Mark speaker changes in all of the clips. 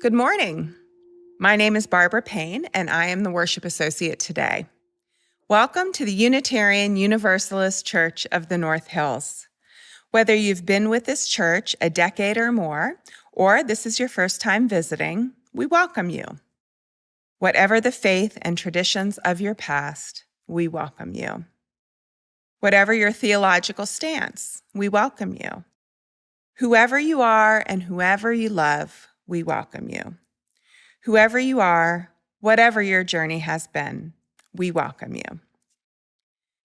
Speaker 1: Good morning. My name is Barbara Payne, and I am the worship associate today. Welcome to the Unitarian Universalist Church of the North Hills. Whether you've been with this church a decade or more, or this is your first time visiting, we welcome you. Whatever the faith and traditions of your past, we welcome you. Whatever your theological stance, we welcome you. Whoever you are and whoever you love, we welcome you. Whoever you are, whatever your journey has been, we welcome you.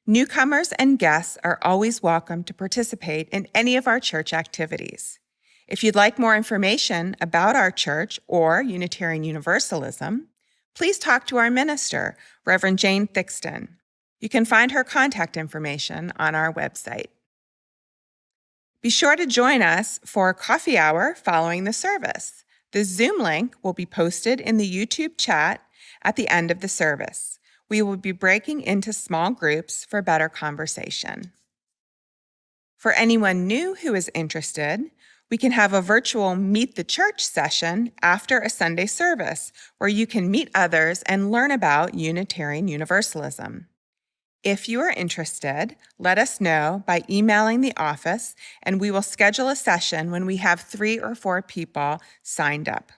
Speaker 1: Newcomers and guests are always welcome to participate in any of our church activities. If you'd like more information about our church or Unitarian Universalism, please talk to our minister, Reverend Jane Thixton. You can find her contact information on our website. Be sure to join us for a coffee hour following the service. The Zoom link will be posted in the YouTube chat at the end of the service. We will be breaking into small groups for better conversation. For anyone new who is interested, we can have a virtual Meet the Church session after a Sunday service where you can meet others and learn about Unitarian Universalism. If you are interested, let us know by emailing the office, and we will schedule a session when we have 3 or 4 people signed up.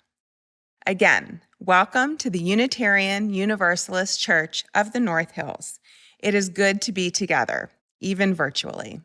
Speaker 1: Again, welcome to the Unitarian Universalist Church of the North Hills. It is good to be together, even virtually.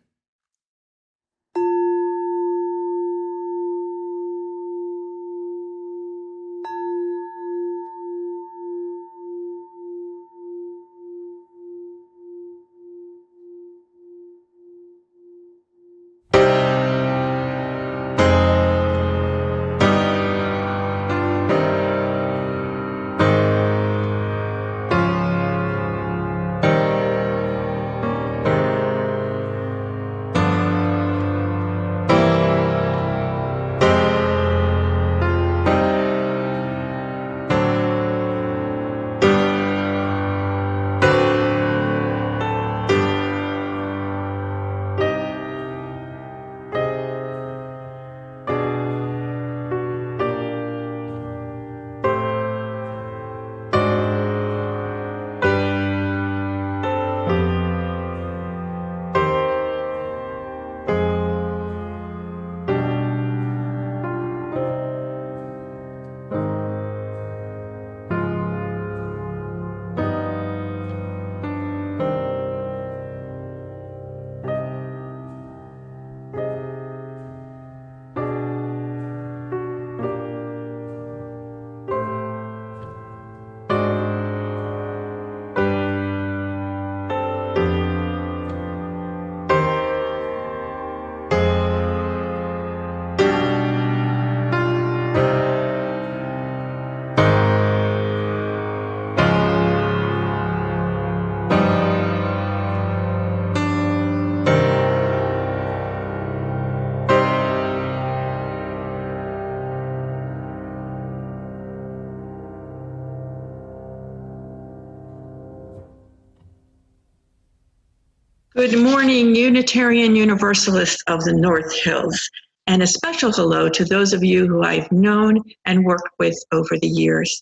Speaker 2: Good morning, Unitarian Universalists of the North Hills, and a special hello to those of you who I've known and worked with over the years.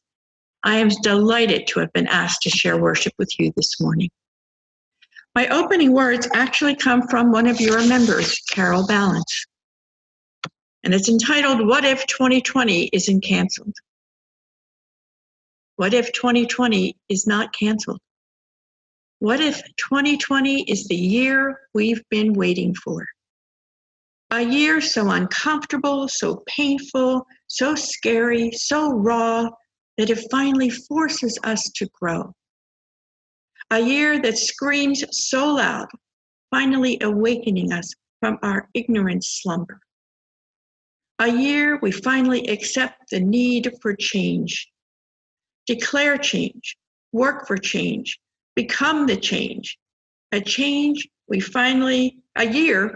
Speaker 2: I am delighted to have been asked to share worship with you this morning. My opening words actually come from one of your members, Carol Balance, and it's entitled, What If 2020 Isn't Canceled? What if 2020 is not canceled? What if 2020 is the year we've been waiting for? A year so uncomfortable, so painful, so scary, so raw, that it finally forces us to grow. A year that screams so loud, finally awakening us from our ignorant slumber. A year we finally accept the need for change. Declare change, work for change, become the change. A year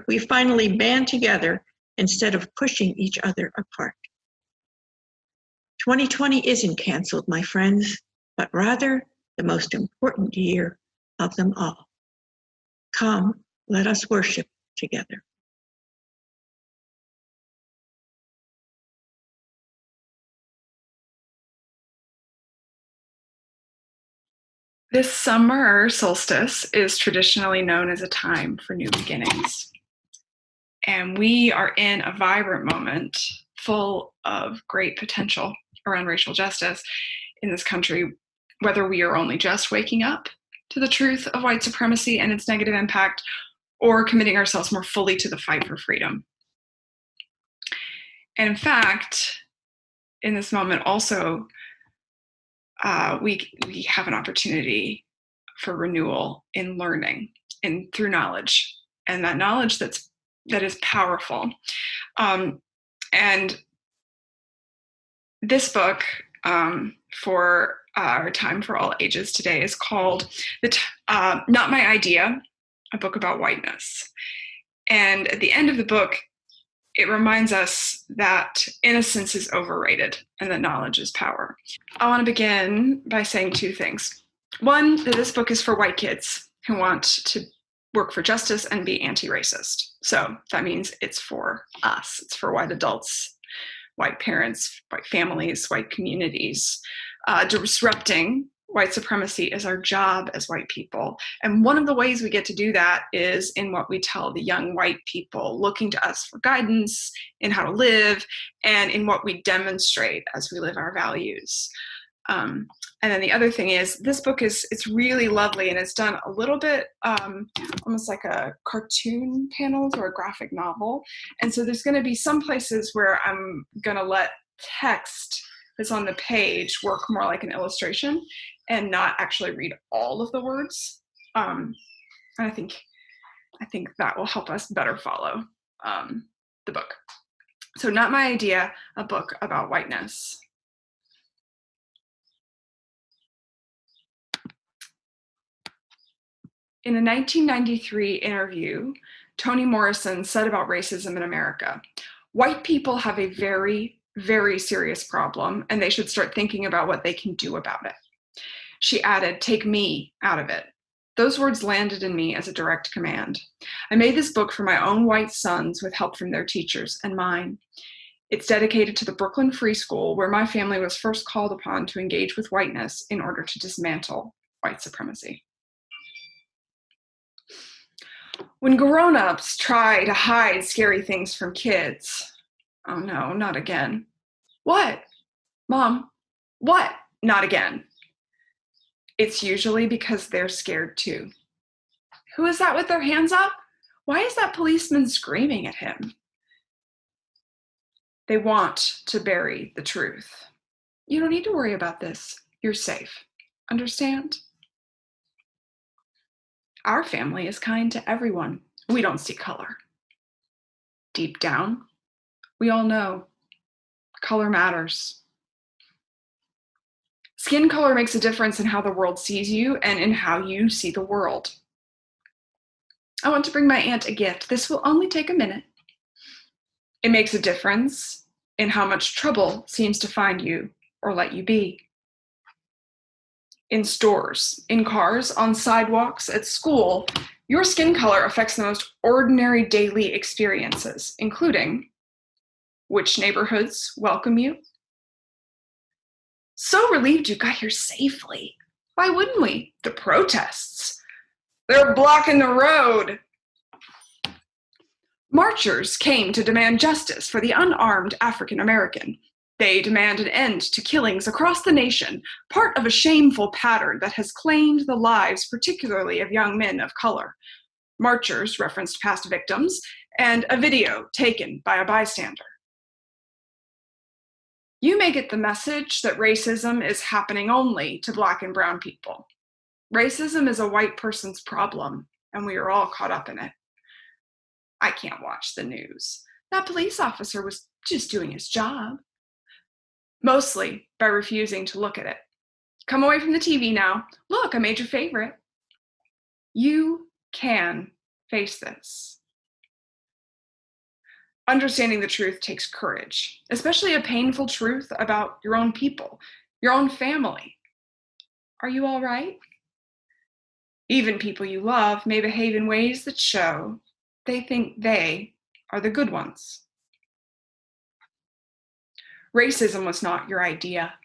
Speaker 2: we finally band together instead of pushing each other apart. 2020 isn't canceled, my friends, but rather the most important year of them all. Come, let us worship together.
Speaker 3: This summer solstice is traditionally known as a time for new beginnings. And we are in a vibrant moment full of great potential around racial justice in this country, whether we are only just waking up to the truth of white supremacy and its negative impact, or committing ourselves more fully to the fight for freedom. And in fact, in this moment also, we have an opportunity for renewal in learning and through knowledge, and that knowledge that is powerful. And this book for our Time for All Ages today is called Not My Idea, a book about whiteness. And at the end of the book, it reminds us that innocence is overrated and that knowledge is power. I want to begin by saying two things. One, that this book is for white kids who want to work for justice and be anti-racist. So that means it's for us. It's for white adults, white parents, white families, white communities. Disrupting white supremacy is our job as white people. And one of the ways we get to do that is in what we tell the young white people looking to us for guidance in how to live and in what we demonstrate as we live our values. And then the other thing is this book it's really lovely, and it's done a little bit almost like a cartoon panels or a graphic novel. And so there's going to be some places where I'm going to let text that's on the page work more like an illustration and not actually read all of the words. And I think that will help us better follow the book. So Not My Idea, a book about whiteness. In a 1993 interview, Toni Morrison said about racism in America, "White people have a very, very serious problem, and they should start thinking about what they can do about it." She added, "Take me out of it." Those words landed in me as a direct command. I made this book for my own white sons with help from their teachers and mine. It's dedicated to the Brooklyn Free School, where my family was first called upon to engage with whiteness in order to dismantle white supremacy. When grown-ups try to hide scary things from kids, "Oh no, not again." "What? Mom, what? Not again." It's usually because they're scared too. "Who is that with their hands up? Why is that policeman screaming at him?" They want to bury the truth. "You don't need to worry about this. You're safe. Understand?" Our family is kind to everyone. We don't see color. Deep down, we all know color matters. Skin color makes a difference in how the world sees you and in how you see the world. I want to bring my aunt a gift. This will only take a minute. It makes a difference in how much trouble seems to find you or let you be. In stores, in cars, on sidewalks, at school, your skin color affects the most ordinary daily experiences, including which neighborhoods welcome you. "So relieved you got here safely." Why wouldn't we? The protests. "They're blocking the road." Marchers came to demand justice for the unarmed African American. They demand an end to killings across the nation, part of a shameful pattern that has claimed the lives, particularly of young men of color. Marchers referenced past victims and a video taken by a bystander. You may get the message that racism is happening only to Black and brown people. Racism is a white person's problem, and we are all caught up in it. I can't watch the news. That police officer was just doing his job. Mostly by refusing to look at it. Come away from the TV now. Look, I made your favorite. You can face this. Understanding the truth takes courage, especially a painful truth about your own people, your own family. Are you all right? Even people you love may behave in ways that show they think they are the good ones. Racism was not your idea.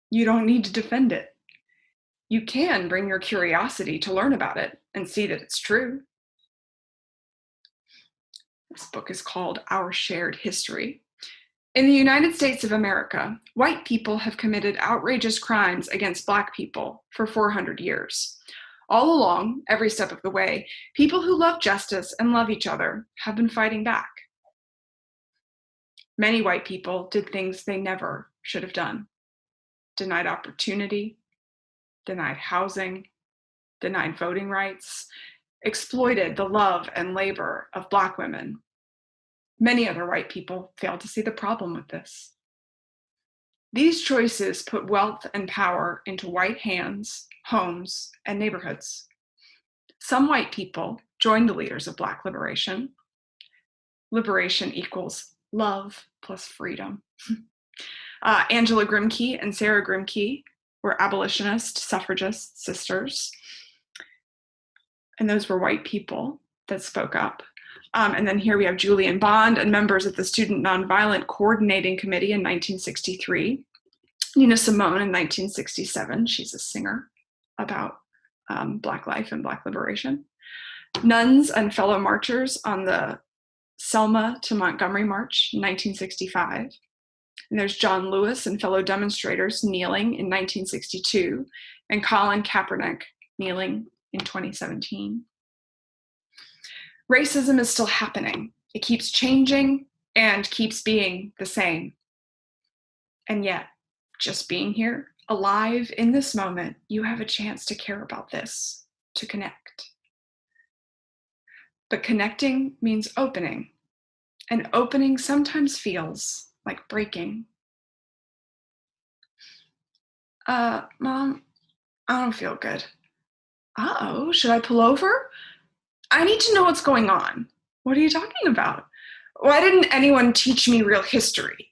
Speaker 3: You don't need to defend it. you can bring your curiosity to learn about it and see that it's true. This book is called Our Shared History. In the United States of America, white people have committed outrageous crimes against Black people for 400 years. All along, every step of the way, people who love justice and love each other have been fighting back. Many white people did things they never should have done. Denied opportunity, denied housing, denied voting rights, exploited the love and labor of Black women. Many other white people failed to see the problem with this. These choices put wealth and power into white hands, homes, and neighborhoods. Some white people joined the leaders of Black liberation. Liberation equals love plus freedom. Angela Grimke and Sarah Grimke were abolitionist suffragist sisters. And those were white people that spoke up. And then here we have Julian Bond and members of the Student Nonviolent Coordinating Committee in 1963. Nina Simone in 1967. She's a singer about Black life and Black liberation. Nuns and fellow marchers on the Selma to Montgomery March in 1965. And there's John Lewis and fellow demonstrators kneeling in 1962, and Colin Kaepernick kneeling in 2017. Racism is still happening. It keeps changing and keeps being the same. And yet, just being here, alive in this moment, you have a chance to care about this, to connect. But connecting means opening, and opening sometimes feels like breaking. Mom, I don't feel good. Uh-oh, should I pull over? I need to know what's going on. What are you talking about? Why didn't anyone teach me real history?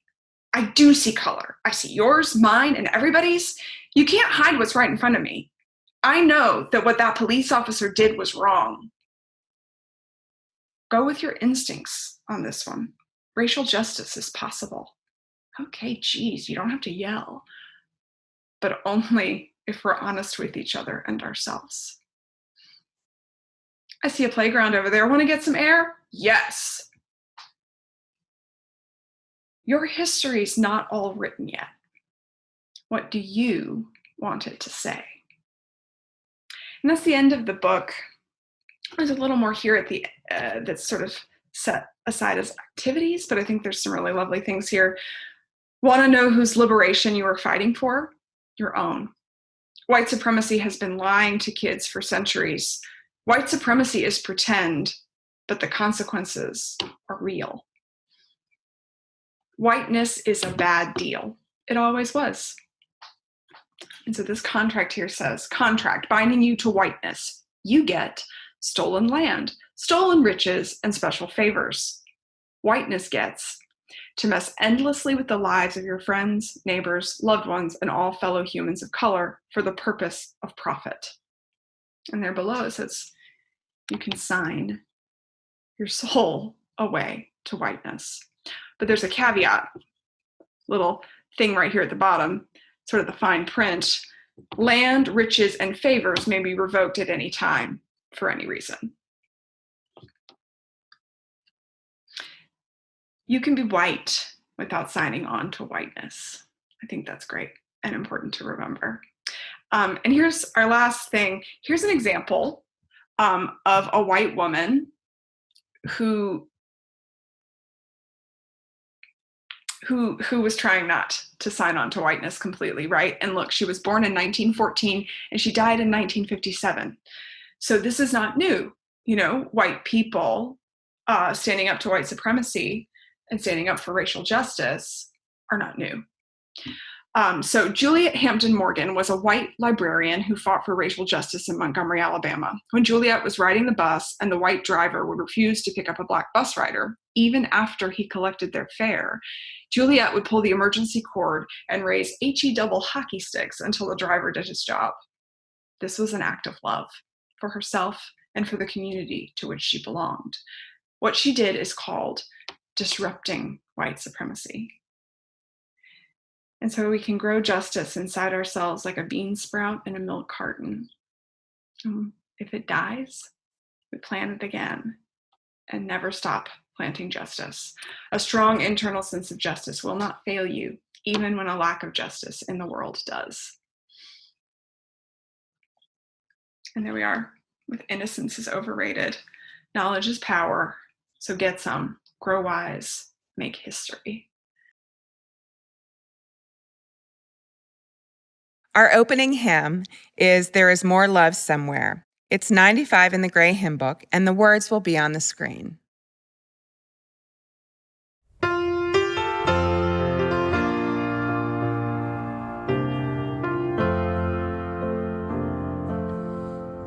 Speaker 3: I do see color. I see yours, mine, and everybody's. You can't hide what's right in front of me. I know that what that police officer did was wrong. Go with your instincts on this one. Racial justice is possible. Okay, geez, you don't have to yell. But only if we're honest with each other and ourselves. I see a playground over there. Want to get some air? Yes. Your history's not all written yet. What do you want it to say? And that's the end of the book. There's a little more here at the that's sort of set aside as activities, but I think there's some really lovely things here. Want to know whose liberation you are fighting for? Your own. White supremacy has been lying to kids for centuries. White supremacy is pretend, but the consequences are real. Whiteness is a bad deal. It always was. And so this contract here says, contract binding you to whiteness. You get stolen land, stolen riches, and special favors. Whiteness gets to mess endlessly with the lives of your friends, neighbors, loved ones, and all fellow humans of color for the purpose of profit. And there below it says, you can sign your soul away to whiteness. But there's a caveat, little thing right here at the bottom, sort of the fine print. Land, riches, and favors may be revoked at any time for any reason. You can be white without signing on to whiteness. I think that's great and important to remember. And here's our last thing. Here's an example of a white woman who was trying not to sign on to whiteness completely, right? And look, she was born in 1914 and she died in 1957. So this is not new. You know, white people standing up to white supremacy and standing up for racial justice are not new. So Juliet Hampton Morgan was a white librarian who fought for racial justice in Montgomery, Alabama. When Juliet was riding the bus and the white driver would refuse to pick up a black bus rider, even after he collected their fare, Juliet would pull the emergency cord and raise HE double hockey sticks until the driver did his job. This was an act of love for herself and for the community to which she belonged. What she did is called disrupting white supremacy. And so we can grow justice inside ourselves like a bean sprout in a milk carton. If it dies, we plant it again and never stop planting justice. A strong internal sense of justice will not fail you, even when a lack of justice in the world does. And there we are, with innocence is overrated. Knowledge is power, so get some, grow wise, make history.
Speaker 1: Our opening hymn is There Is More Love Somewhere. It's 95 in the Gray Hymn Book, and the words will be on the screen.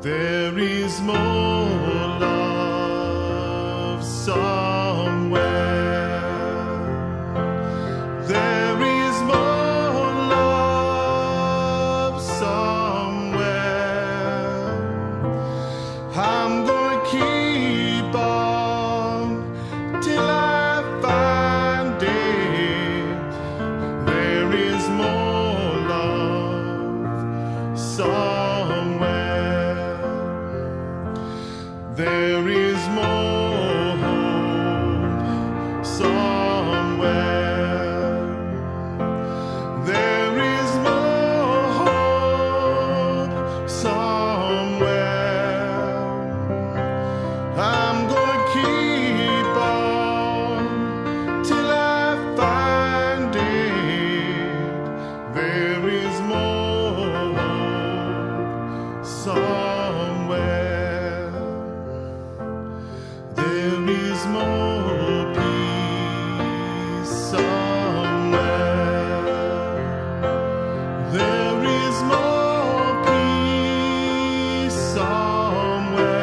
Speaker 4: There is more love somewhere. There is more love somewhere. I'm gonna keep on till I find it. There is more love somewhere. There is more hope somewhere. There is more hope somewhere. I'm gonna keep on till I find it. There is more hope somewhere. There is more peace somewhere. There is more peace somewhere.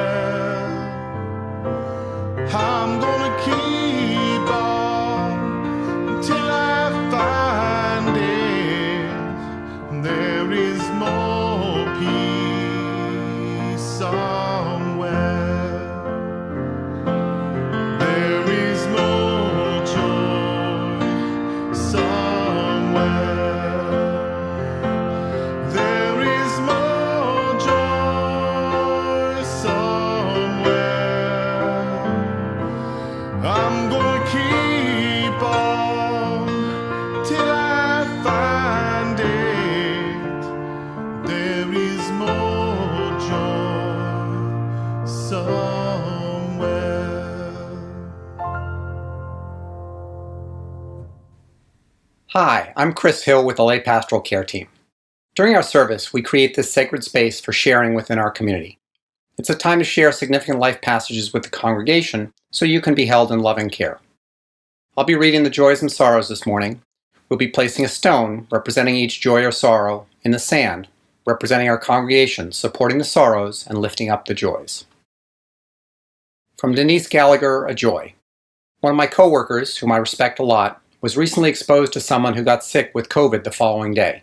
Speaker 4: I'm gonna keep on till I find it. There is more peace somewhere. There is more joy somewhere. There is more joy somewhere. I'm gonna keep on till I find it. There is more joy somewhere.
Speaker 5: Hi, I'm Chris Hill with the Lay Pastoral Care Team. During our service, we create this sacred space for sharing within our community. It's a time to share significant life passages with the congregation so you can be held in loving care. I'll be reading the joys and sorrows this morning. We'll be placing a stone representing each joy or sorrow in the sand, representing our congregation, supporting the sorrows and lifting up the joys. From Denise Gallagher, a joy. One of my coworkers, whom I respect a lot, was recently exposed to someone who got sick with COVID the following day.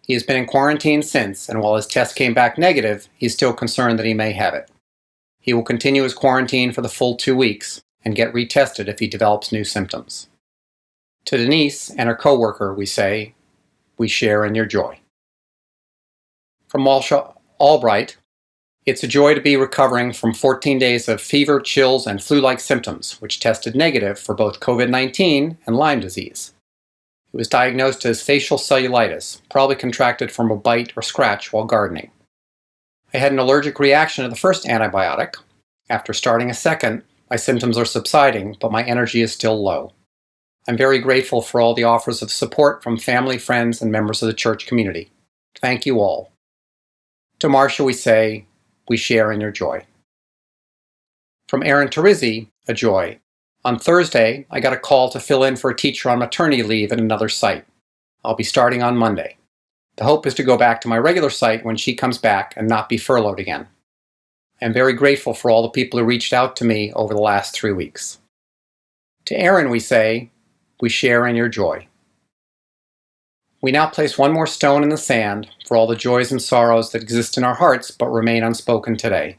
Speaker 5: He has been in quarantine since, and while his test came back negative, he's still concerned that he may have it. He will continue his quarantine for the full 2 weeks and get retested if he develops new symptoms. To Denise and her coworker, we say, we share in your joy. From Walsha Albright, it's a joy to be recovering from 14 days of fever, chills, and flu-like symptoms, which tested negative for both COVID-19 and Lyme disease. It was diagnosed as facial cellulitis, probably contracted from a bite or scratch while gardening. I had an allergic reaction to the first antibiotic. After starting a second, my symptoms are subsiding, but my energy is still low. I'm very grateful for all the offers of support from family, friends, and members of the church community. Thank you all. To Marcia, we say, we share in your joy. From Aaron Terizzi, a joy. On Thursday, I got a call to fill in for a teacher on maternity leave at another site. I'll be starting on Monday. The hope is to go back to my regular site when she comes back and not be furloughed again. I'm very grateful for all the people who reached out to me over the last 3 weeks. To Aaron, we say, we share in your joy. We now place one more stone in the sand for all the joys and sorrows that exist in our hearts but remain unspoken today.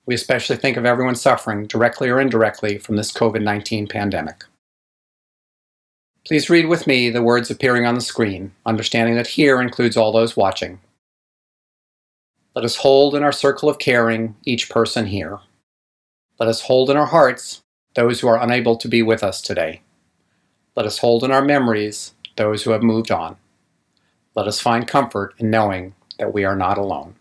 Speaker 5: We especially think of everyone suffering, directly or indirectly, from this COVID-19 pandemic. Please read with me the words appearing on the screen, understanding that here includes all those watching. Let us hold in our circle of caring each person here. Let us hold in our hearts those who are unable to be with us today. Let us hold in our memories those who have moved on. Let us find comfort in knowing that we are not alone.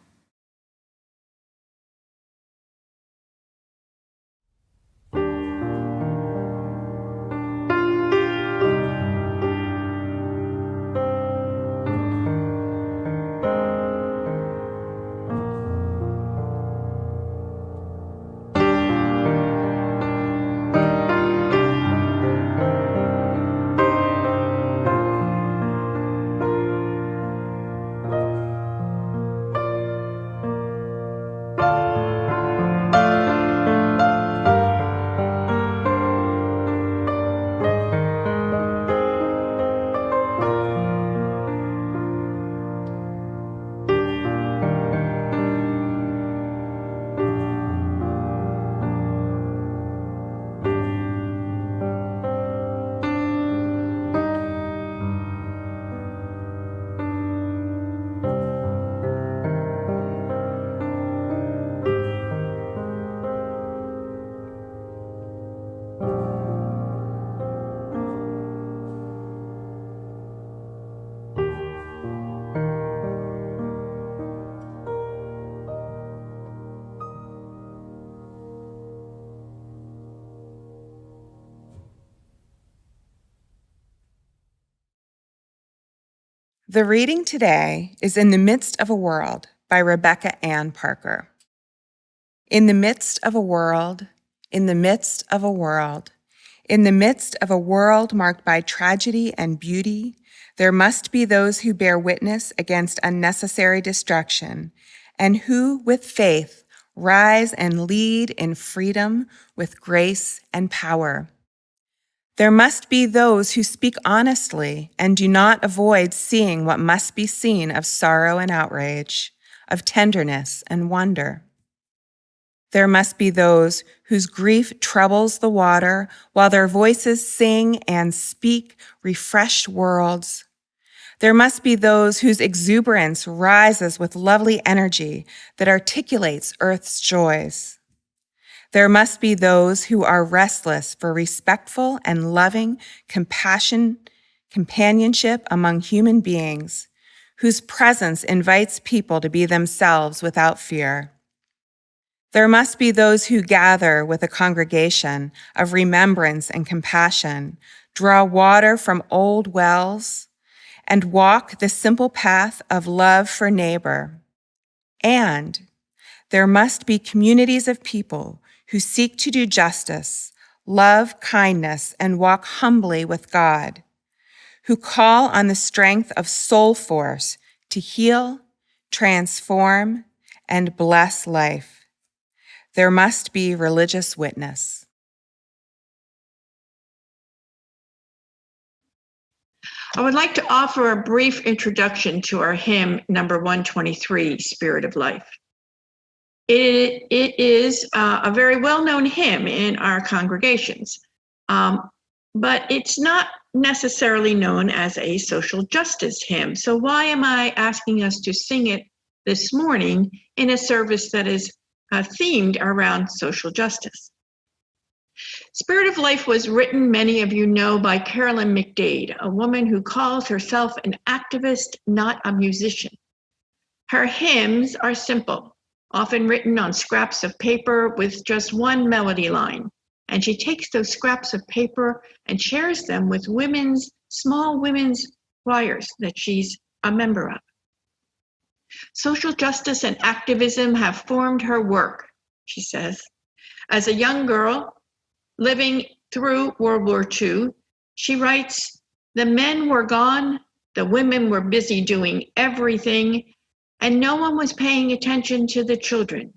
Speaker 1: The reading today is In the Midst of a World by Rebecca Ann Parker. In the midst of a world, in the midst of a world, in the midst of a world marked by tragedy and beauty, there must be those who bear witness against unnecessary destruction and who, with faith, rise and lead in freedom with grace and power. There must be those who speak honestly and do not avoid seeing what must be seen of sorrow and outrage, of tenderness and wonder. There must be those whose grief troubles the water while their voices sing and speak refreshed worlds. There must be those whose exuberance rises with lovely energy that articulates earth's joys. There must be those who are restless for respectful and loving companionship among human beings, whose presence invites people to be themselves without fear. There must be those who gather with a congregation of remembrance and compassion, draw water from old wells, and walk the simple path of love for neighbor. And there must be communities of people who seek to do justice, love kindness, and walk humbly with God, who call on the strength of soul force to heal, transform, and bless life. There must be religious witness.
Speaker 2: I would like to offer a brief introduction to our hymn number 123, Spirit of Life. It is a very well-known hymn in our congregations, but it's not necessarily known as a social justice hymn. So why am I asking us to sing it this morning in a service that is themed around social justice? Spirit of Life was written, many of you know, by Carolyn McDade, a woman who calls herself an activist, not a musician. Her hymns are simple, often written on scraps of paper with just one melody line. And she takes those scraps of paper and shares them with small women's choirs that she's a member of. Social justice and activism have formed her work, she says. As a young girl living through World War II, she writes, "The men were gone, the women were busy doing everything, and no one was paying attention to the children.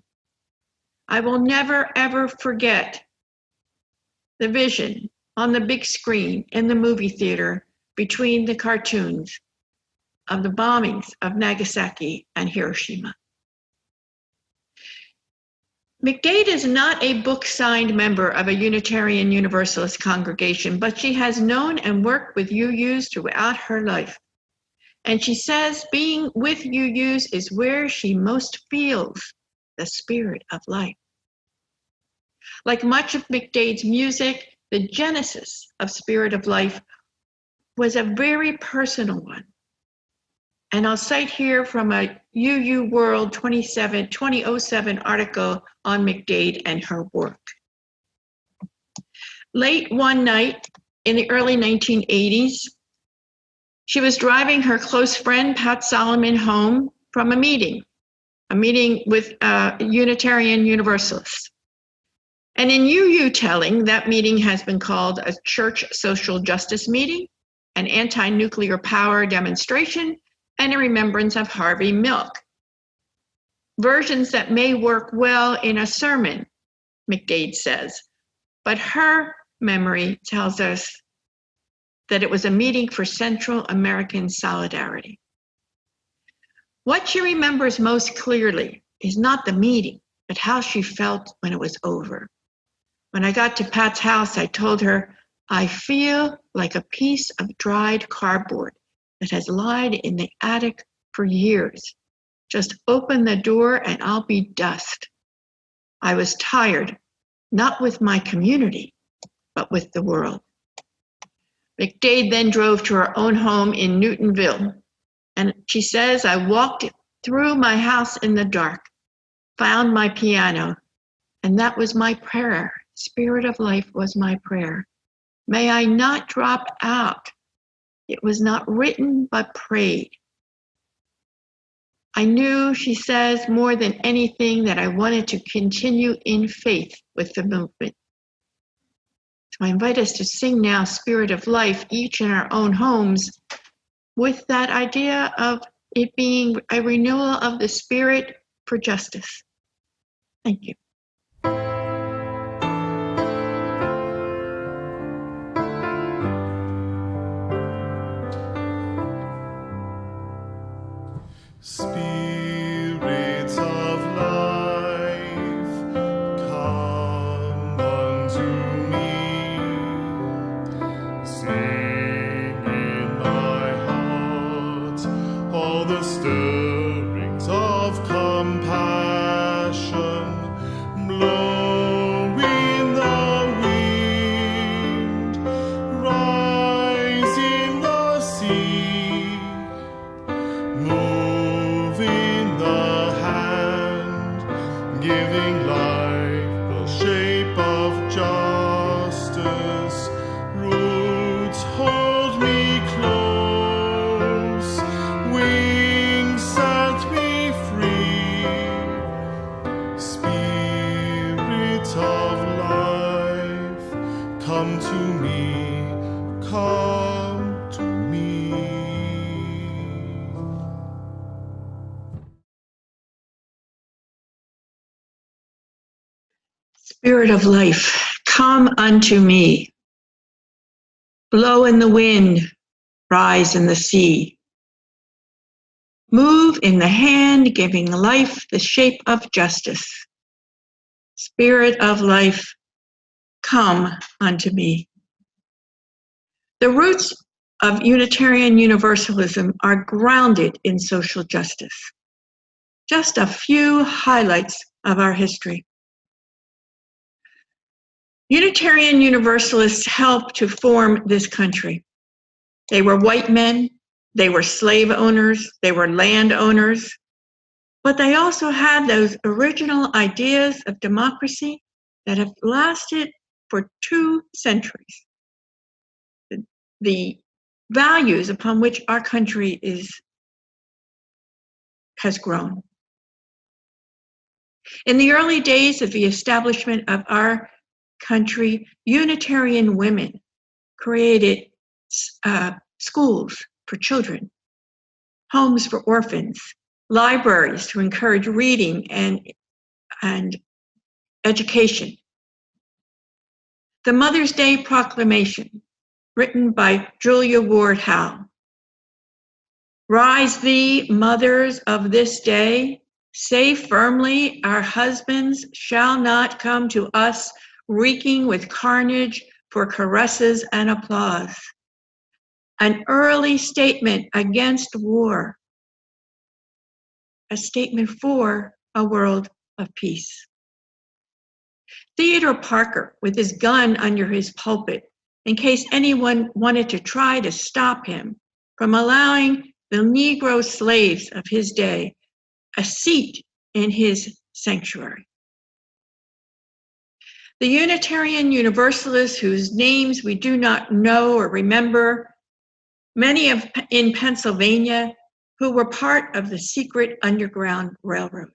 Speaker 2: I will never, ever forget the vision on the big screen in the movie theater between the cartoons of the bombings of Nagasaki and Hiroshima." McDade is not a book-signed member of a Unitarian Universalist congregation, but she has known and worked with UUs throughout her life. And she says being with UUs is where she most feels the spirit of life. Like much of McDade's music, the genesis of Spirit of Life was a very personal one. And I'll cite here from a UU World 2007 article on McDade and her work. Late one night in the early 1980s, she was driving her close friend Pat Solomon home from a meeting with Unitarian Universalists. And in UU telling, that meeting has been called a church social justice meeting, an anti-nuclear power demonstration, and a remembrance of Harvey Milk. Versions that may work well in a sermon, McDade says, but her memory tells us that it was a meeting for Central American solidarity. What she remembers most clearly is not the meeting, but how she felt when it was over. When I got to Pat's house, I told her, I feel like a piece of dried cardboard that has lied in the attic for years. Just open the door and I'll be dust. I was tired, not with my community, but with the world. McDade then drove to her own home in Newtonville. And she says, I walked through my house in the dark, found my piano, and that was my prayer. Spirit of Life was my prayer. May I not drop out. It was not written, but prayed. I knew, she says, more than anything that I wanted to continue in faith with the movement. So I invite us to sing now Spirit of Life, each in our own homes, with that idea of it being a renewal of the spirit for justice. Thank you.
Speaker 4: Spirits of life, come unto me. Sing in my heart all the stirrings of compassion. Blow in the wind, rise in the sea. Move in the hand, giving life the shape of justice. Roots hold me close, wings set me free. Spirit of life, come to me, come to me.
Speaker 2: Spirit of Life, come unto me. Blow in the wind, rise in the sea. Move in the hand, giving life the shape of justice. Spirit of Life, come unto me. The roots of Unitarian Universalism are grounded in social justice. Just a few highlights of our history. Unitarian Universalists helped to form this country. They were white men, they were slave owners, they were landowners, but they also had those original ideas of democracy that have lasted for 2 centuries. The values upon which our country has grown. In the early days of the establishment of our country, Unitarian women created schools for children, homes for orphans, libraries to encourage reading and education. The Mother's Day Proclamation, written by Julia Ward Howe. Rise thee, mothers of this day, Say firmly, our husbands shall not come to us reeking with carnage for caresses and applause. An early statement against war, a statement for a world of peace. Theodore Parker, with his gun under his pulpit, in case anyone wanted to try to stop him from allowing the Negro slaves of his day a seat in his sanctuary. The Unitarian Universalists, whose names we do not know or remember, many in Pennsylvania, who were part of the secret Underground Railroad.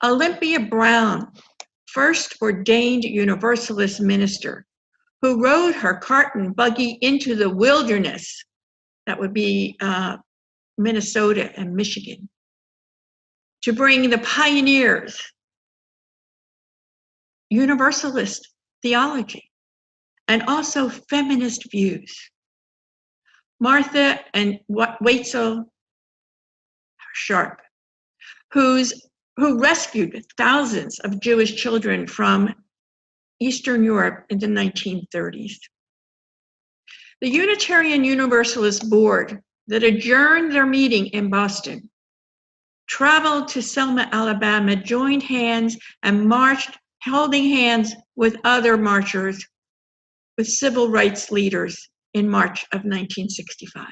Speaker 2: Olympia Brown, first ordained Universalist minister, who rode her cart and buggy into the wilderness, that would be Minnesota and Michigan, to bring the pioneers Universalist theology and also feminist views. Martha and Waitzel Sharp, who rescued thousands of Jewish children from Eastern Europe in the 1930s. The Unitarian Universalist Board that adjourned their meeting in Boston traveled to Selma, Alabama, joined hands and marched, holding hands with other marchers, with civil rights leaders in March of 1965.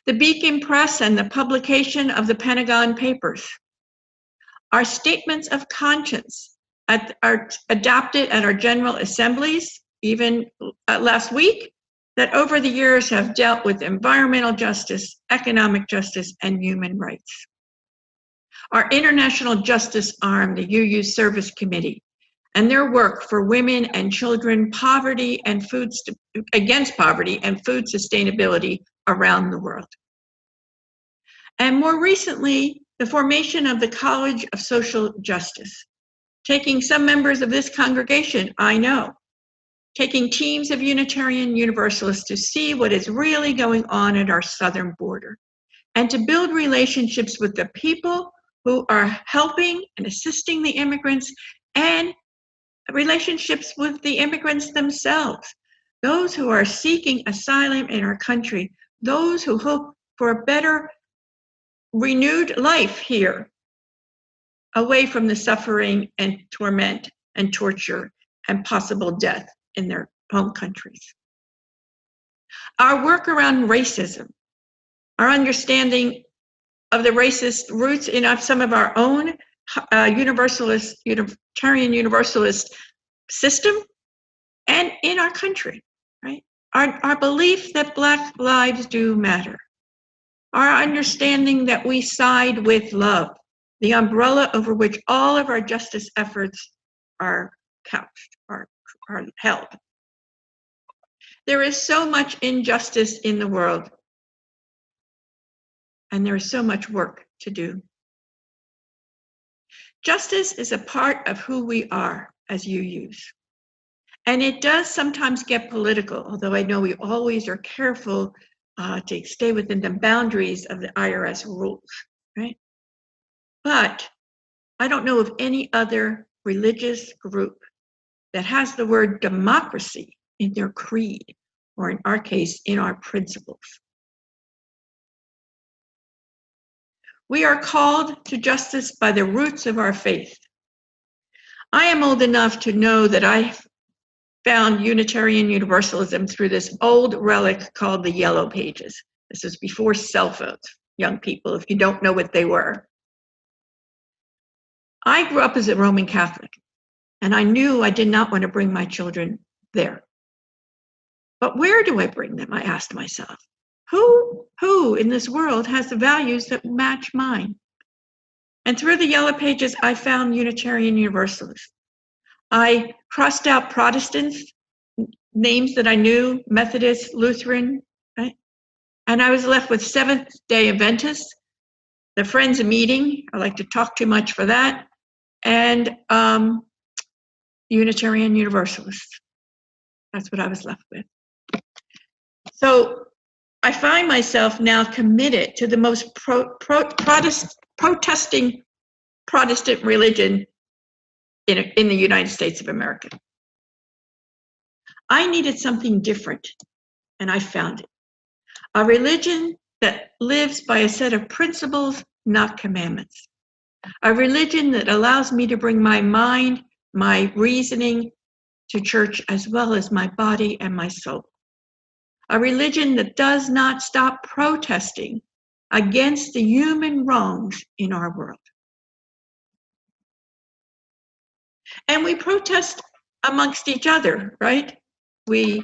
Speaker 2: The Beacon Press and the publication of the Pentagon Papers are statements of conscience are adopted at our General Assemblies, even last week, that over the years have dealt with environmental justice, economic justice, and human rights. Our international justice arm, the UU Service Committee, and their work for women and children, against poverty and food sustainability around the world. And more recently, the formation of the College of Social Justice, taking some members of this congregation, I know, taking teams of Unitarian Universalists to see what is really going on at our southern border, and to build relationships with the people who are helping and assisting the immigrants, and relationships with the immigrants themselves, those who are seeking asylum in our country, those who hope for a better, renewed life here, away from the suffering and torment and torture and possible death in their home countries. Our work around racism, our understanding of the racist roots in some of our own Unitarian Universalist system and in our country, right? Our belief that Black lives do matter. Our understanding that we side with love, the umbrella over which all of our justice efforts are couched, are held. There is so much injustice in the world, and there is so much work to do. Justice is a part of who we are as UUs. And it does sometimes get political, although I know we always are careful to stay within the boundaries of the IRS rules, right? But I don't know of any other religious group that has the word democracy in their creed, or in our case, in our principles. We are called to justice by the roots of our faith. I am old enough to know that I found Unitarian Universalism through this old relic called the Yellow Pages. This was before cell phones, young people, if you don't know what they were. I grew up as a Roman Catholic, and I knew I did not want to bring my children there. But where do I bring them? I asked myself. Who in this world has the values that match mine? And through the Yellow Pages, I found Unitarian Universalists. I crossed out Protestants, names that I knew, Methodist, Lutheran, right? And I was left with Seventh-day Adventists, the Friends Meeting, I like to talk too much for that, and Unitarian Universalists. That's what I was left with. So I find myself now committed to the most Protestant protesting Protestant religion in the United States of America. I needed something different, and I found it. A religion that lives by a set of principles, not commandments. A religion that allows me to bring my mind, my reasoning to church, as well as my body and my soul. A religion that does not stop protesting against the human wrongs in our world. And we protest amongst each other, right? We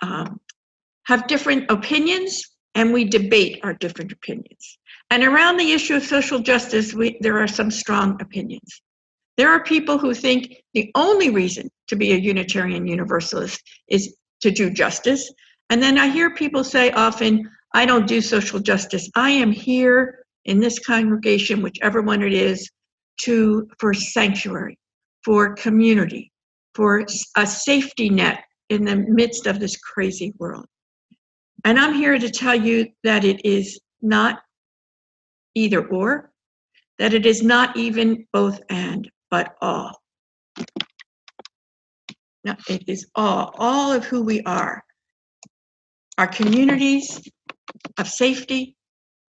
Speaker 2: have different opinions, and we debate our different opinions. And around the issue of social justice, there are some strong opinions. There are people who think the only reason to be a Unitarian Universalist is to do justice. And then I hear people say often, I don't do social justice. I am here in this congregation, whichever one it is, for sanctuary, for community, for a safety net in the midst of this crazy world. And I'm here to tell you that it is not either or, that it is not even both and, but all. No, it is all of who we are. Our communities of safety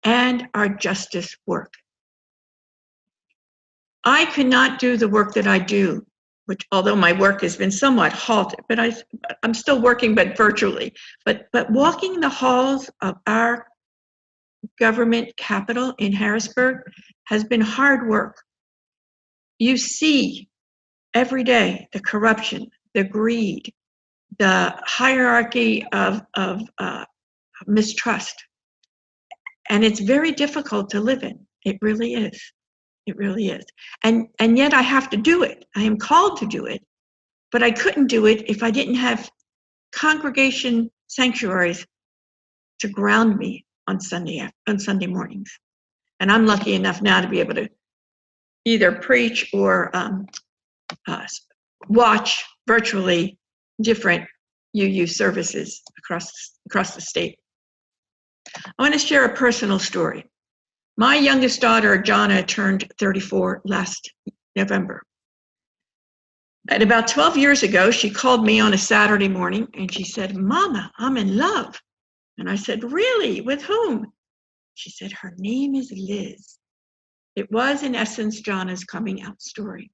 Speaker 2: and our justice work. I could not do the work that I do, which although my work has been somewhat halted, but I'm still working, but virtually. But walking the halls of our government capital in Harrisburg has been hard work. You see every day the corruption, the greed, the hierarchy of mistrust. And it's very difficult to live in. It really is. It really is. And yet I have to do it. I am called to do it. But I couldn't do it if I didn't have congregation sanctuaries to ground me on Sunday mornings. And I'm lucky enough now to be able to either preach or watch virtually different UU services across the state. I want to share a personal story. My youngest daughter, Jonna, turned 34 last November. And about 12 years ago, she called me on a Saturday morning and she said, "Mama, I'm in love." And I said, "Really? With whom?" She said, "Her name is Liz." It was, in essence, Jonna's coming out story.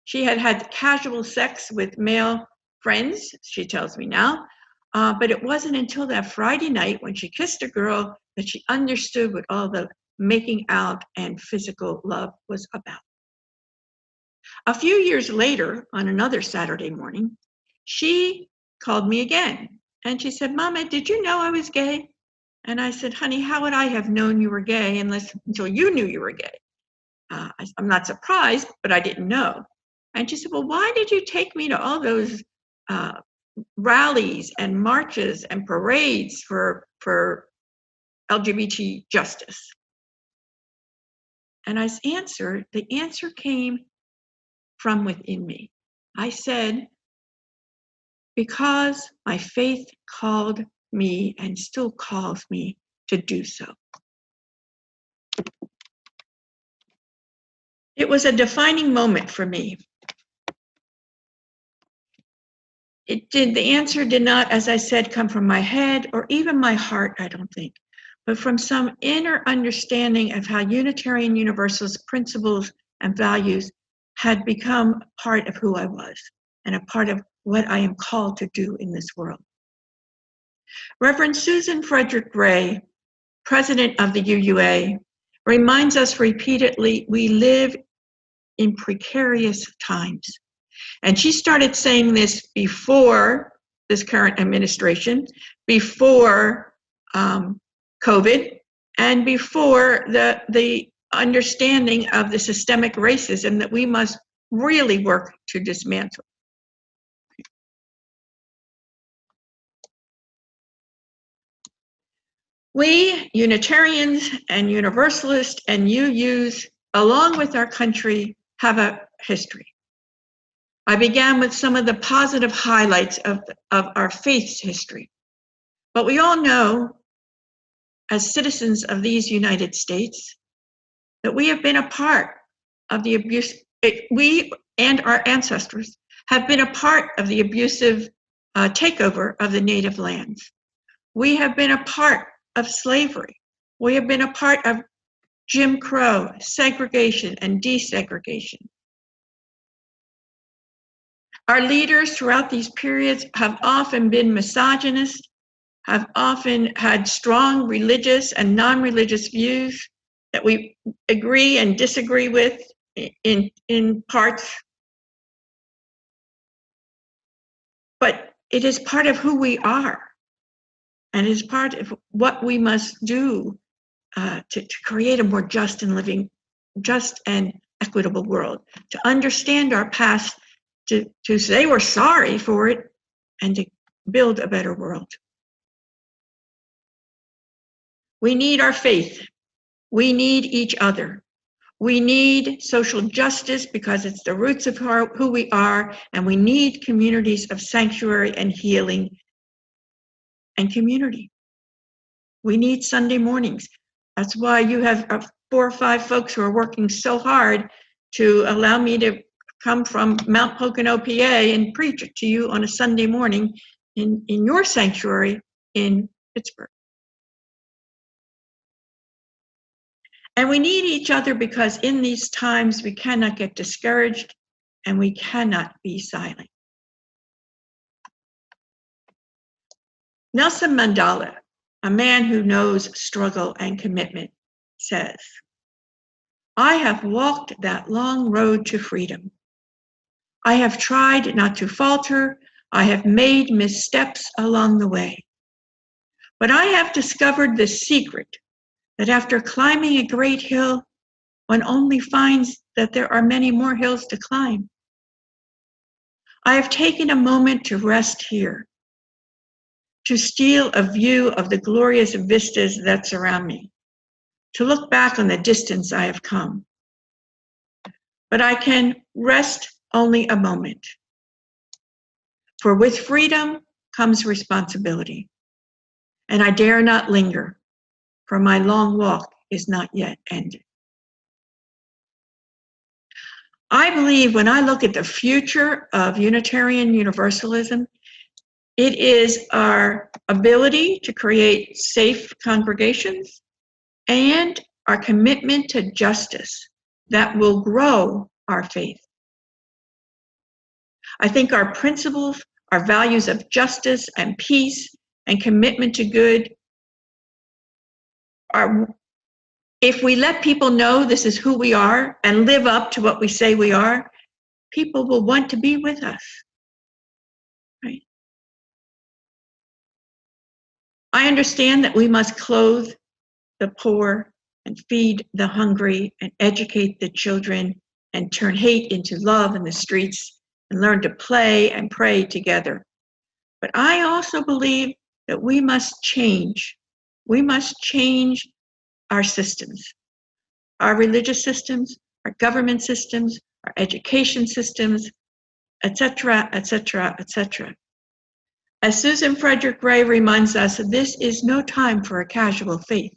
Speaker 2: She had had casual sex with male friends, she tells me now, but it wasn't until that Friday night when she kissed a girl that she understood what all the making out and physical love was about. A few years later, on another Saturday morning, she called me again and she said, "Mama, did you know I was gay?" And I said, "Honey, how would I have known you were gay until you knew you were gay?" I'm not surprised, but I didn't know. And she said, "Well, why did you take me to all those rallies and marches and parades for LGBT justice?" And the answer came from within me. I said, "Because my faith called me and still calls me to do so." It was a defining moment for me. The answer did not, as I said, come from my head or even my heart, I don't think, but from some inner understanding of how Unitarian Universalist principles and values had become part of who I was and a part of what I am called to do in this world. Reverend Susan Frederick Gray, president of the UUA, reminds us repeatedly we live in precarious times. And she started saying this before this current administration, before COVID, and before the understanding of the systemic racism that we must really work to dismantle. We, Unitarians and Universalists and UUs, along with our country, have a history. I began with some of the positive highlights of our faith's history. But we all know as citizens of these United States, that we have been a part of the abuse. We and our ancestors have been a part of the abusive takeover of the native lands. We have been a part of slavery. We have been a part of Jim Crow, segregation, and desegregation. Our leaders throughout these periods have often been misogynist, have often had strong religious and non-religious views that we agree and disagree with in parts. But it is part of who we are, and it is part of what we must do to create a more just and equitable world, to understand our past, to say we're sorry for it, and to build a better world. We need our faith. We need each other. We need social justice because it's the roots of who we are, and we need communities of sanctuary and healing and community. We need Sunday mornings. That's why you have 4 or 5 folks who are working so hard to allow me to come from Mount Pocono, PA, and preach to you on a Sunday morning in your sanctuary in Pittsburgh. And we need each other because in these times we cannot get discouraged and we cannot be silent. Nelson Mandela, a man who knows struggle and commitment, says, "I have walked that long road to freedom. I have tried not to falter. I have made missteps along the way. But I have discovered the secret that after climbing a great hill, one only finds that there are many more hills to climb. I have taken a moment to rest here, to steal a view of the glorious vistas that surround me, to look back on the distance I have come. But I can rest only a moment. For with freedom comes responsibility, and I dare not linger, for my long walk is not yet ended." I believe when I look at the future of Unitarian Universalism, it is our ability to create safe congregations and our commitment to justice that will grow our faith. I think our principles, our values of justice and peace and commitment to good are, if we let people know this is who we are and live up to what we say we are, people will want to be with us. Right? I understand that we must clothe the poor and feed the hungry and educate the children and turn hate into love in the streets and learn to play and pray together. But I also believe that we must change. We must change our systems, our religious systems, our government systems, our education systems, etc., etc., etc. As Susan Frederick Gray reminds us, this is no time for a casual faith.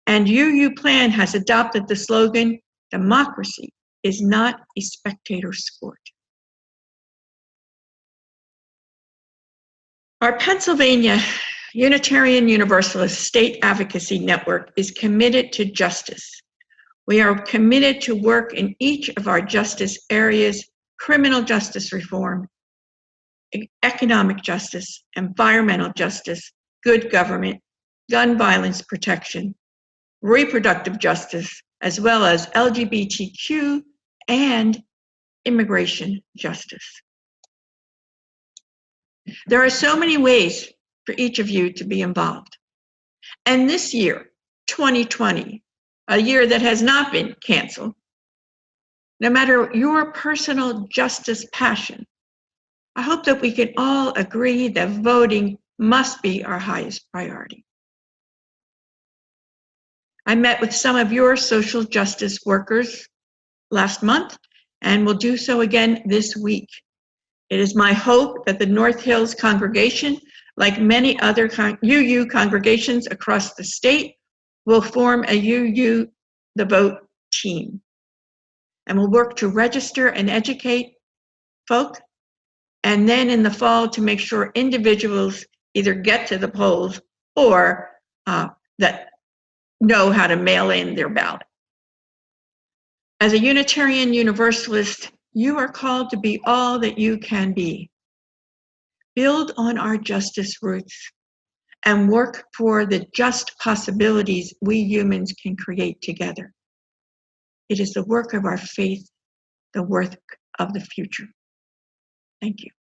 Speaker 2: And UU Plan has adopted the slogan, "Democracy is not a spectator sport." Our Pennsylvania Unitarian Universalist State Advocacy Network is committed to justice. We are committed to work in each of our justice areas: criminal justice reform, economic justice, environmental justice, good government, gun violence protection, reproductive justice, as well as LGBTQ and immigration justice. There are so many ways for each of you to be involved. And this year, 2020, a year that has not been canceled, no matter your personal justice passion, I hope that we can all agree that voting must be our highest priority. I met with some of your social justice workers last month and will do so again this week. It is my hope that the North Hills congregation Like many other UU congregations across the state, we'll form a UU the Vote team. And we'll work to register and educate folk. And then in the fall to make sure individuals either get to the polls or that know how to mail in their ballot. As a Unitarian Universalist, you are called to be all that you can be. Build on our justice roots and work for the just possibilities we humans can create together. It is the work of our faith, the work of the future. Thank you.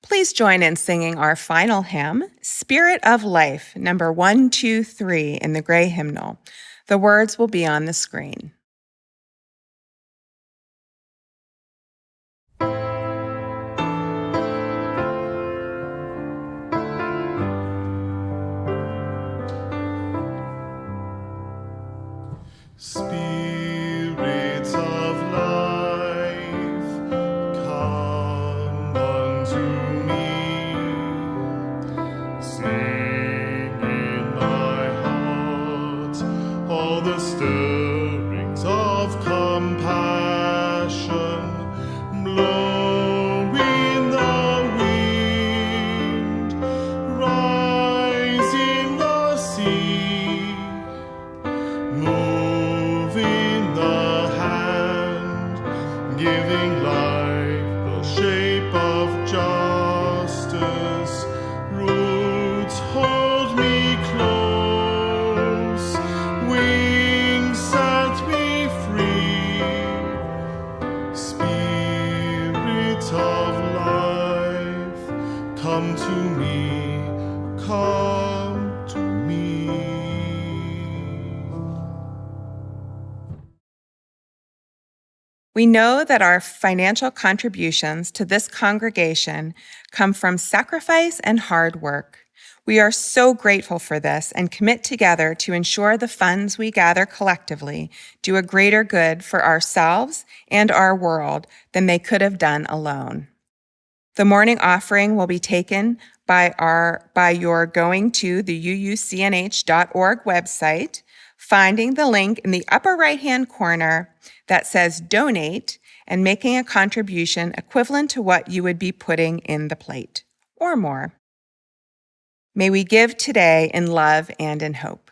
Speaker 1: Please join in singing our final hymn, Spirit of Life, number 123 in the gray hymnal. The words will be on the screen.
Speaker 4: Spirit of life, come unto me. Sing in my heart all the stirrings of compassion. Blow in the wind, rise in the sea. Move in the hand, giving life the shape of justice. Roots hold me close, wings set me free. Spirit of life, come to me, come to me.
Speaker 1: We know that our financial contributions to this congregation come from sacrifice and hard work. We are so grateful for this and commit together to ensure the funds we gather collectively do a greater good for ourselves and our world than they could have done alone. The morning offering will be taken by your going to the uucnh.org website, finding the link in the upper right-hand corner that says donate, and making a contribution equivalent to what you would be putting in the plate, or more. May we give today in love and in hope.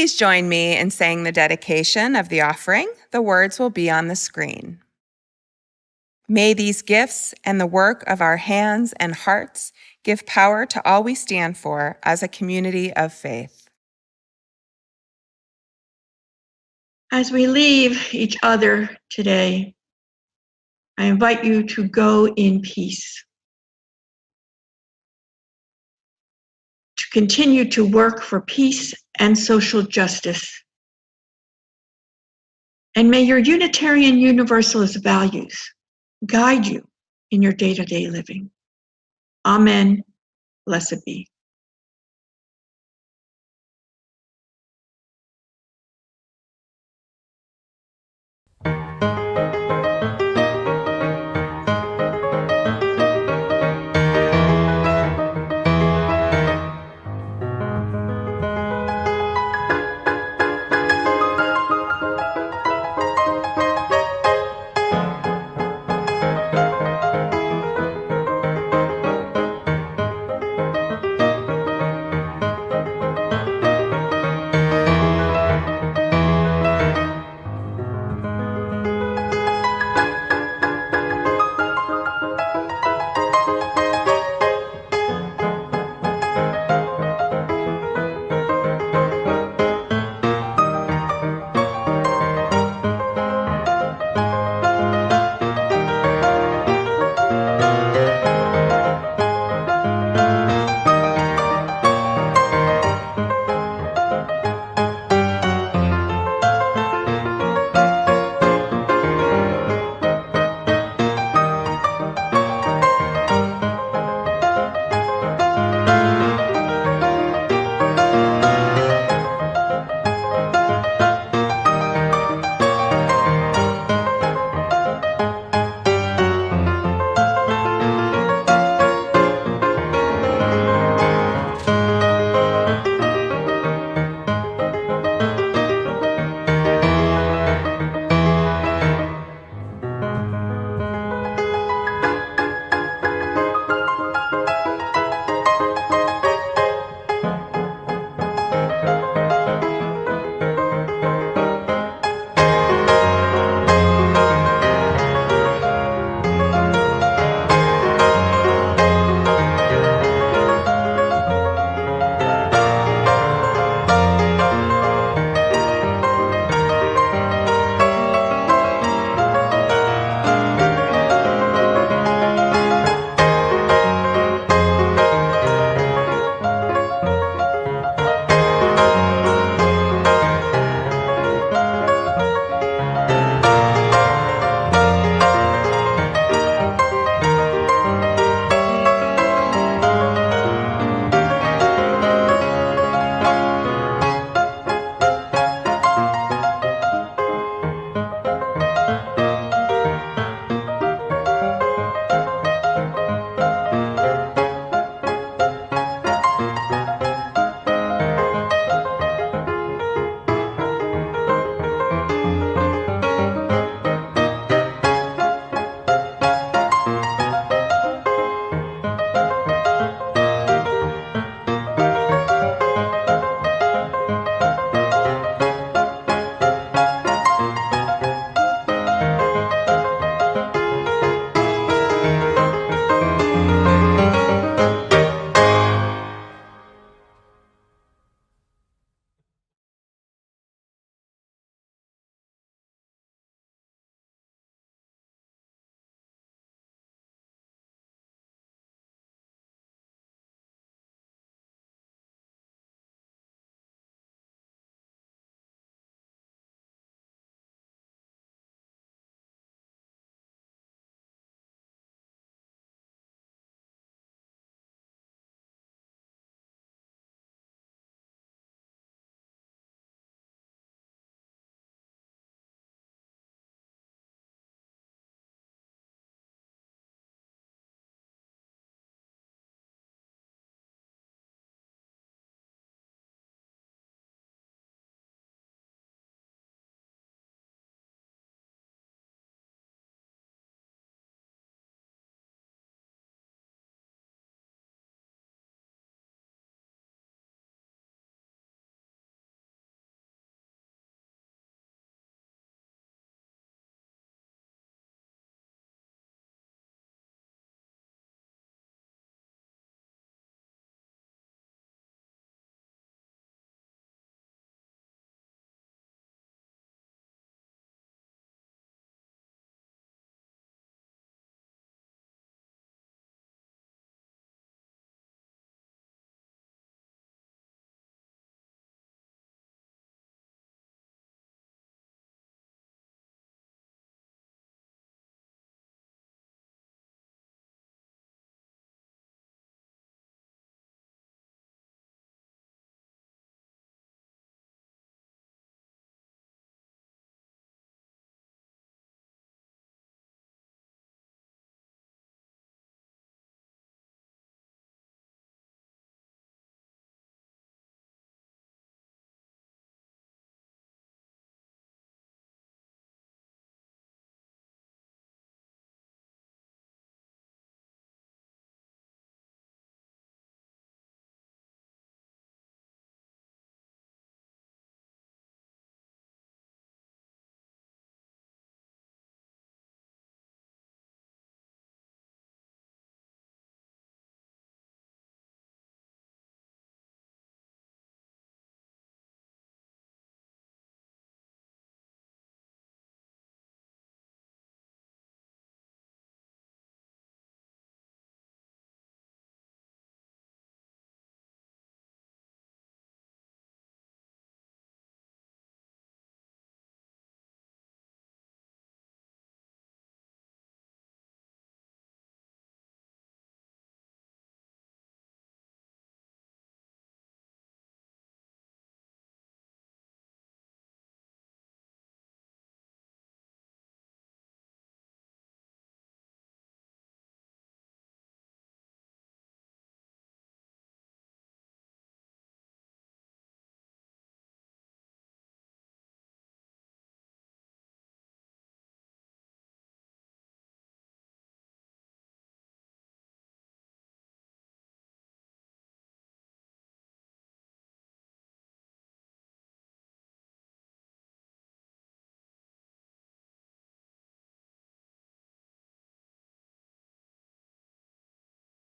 Speaker 1: Please join me in saying the dedication of the offering. The words will be on the screen. May these gifts and the work of our hands and hearts give power to all we stand for as a community of faith.
Speaker 2: As we leave each other today, I invite you to go in peace, to continue to work for peace and social justice. And may your Unitarian Universalist values guide you in your day-to-day living. Amen. Blessed be.